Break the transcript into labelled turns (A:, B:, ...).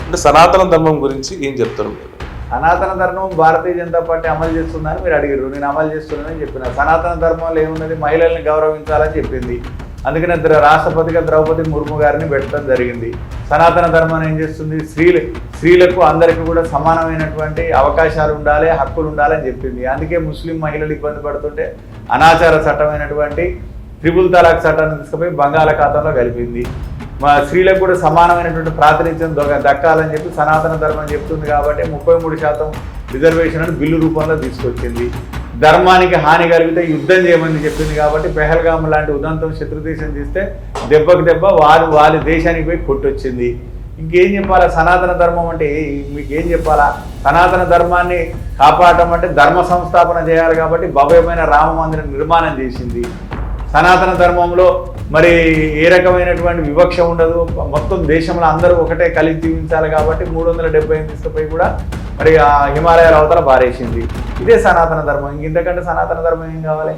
A: అంటే సనాతన ధర్మం గురించి ఏం చెప్తారు మీరు?
B: సనాతన ధర్మం భారతీయ జనతా పార్టీ అమలు చేస్తుందని మీరు అడిగారు, నేను అమలు చేస్తున్నానని చెప్పిన. సనాతన ధర్మంలో ఏమున్నది, మహిళల్ని గౌరవించాలని చెప్పింది. అందుకనే రాష్ట్రపతిగా ద్రౌపది ముర్ము గారిని పెట్టడం జరిగింది. సనాతన ధర్మం ఏం చేస్తుంది, స్త్రీలకు అందరికీ కూడా సమానమైనటువంటి అవకాశాలు ఉండాలి, హక్కులు ఉండాలని చెప్పింది. అందుకే ముస్లిం మహిళలు ఇబ్బంది పడుతుంటే అనాచార చట్టమైనటువంటి ట్రిపుల్ తలాక్ చట్టాన్ని తీసుకుపోయి బంగాళాఖాతంలో కలిపింది. మా స్త్రీలకు కూడా సమానమైనటువంటి ప్రాతినిధ్యం దక్కాలని చెప్పి సనాతన ధర్మం చెప్తుంది. కాబట్టి 33% రిజర్వేషన్ అని బిల్లు రూపంలో తీసుకొచ్చింది. ధర్మానికి హాని కలిగితే యుద్ధం చేయమని చెప్పింది. కాబట్టి పెహల్గాం లాంటి ఉదంతం శత్రుదేశం తీస్తే దెబ్బకు దెబ్బ వాళ్ళ దేశానికి పోయి కొట్టొచ్చింది. ఇంకేం చెప్పాలా? సనాతన ధర్మం అంటే మీకు ఏం చెప్పాలా? సనాతన ధర్మాన్ని కాపాడటం అంటే ధర్మ సంస్థాపన చేయాలి. కాబట్టి భవ్యమైన రామ మందిరం నిర్మాణం చేసింది. సనాతన ధర్మంలో మరి ఏ రకమైనటువంటి వివక్ష ఉండదు, మొత్తం దేశంలో అందరూ ఒకటే కలిసి జీవించాలి. కాబట్టి 378 తీసుకుపోయి కూడా మరి ఆ హిమాలయాల అవతల బారేసింది. ఇదే సనాతన ధర్మం. ఇంతకంటే సనాతన ధర్మం ఏం కావాలి?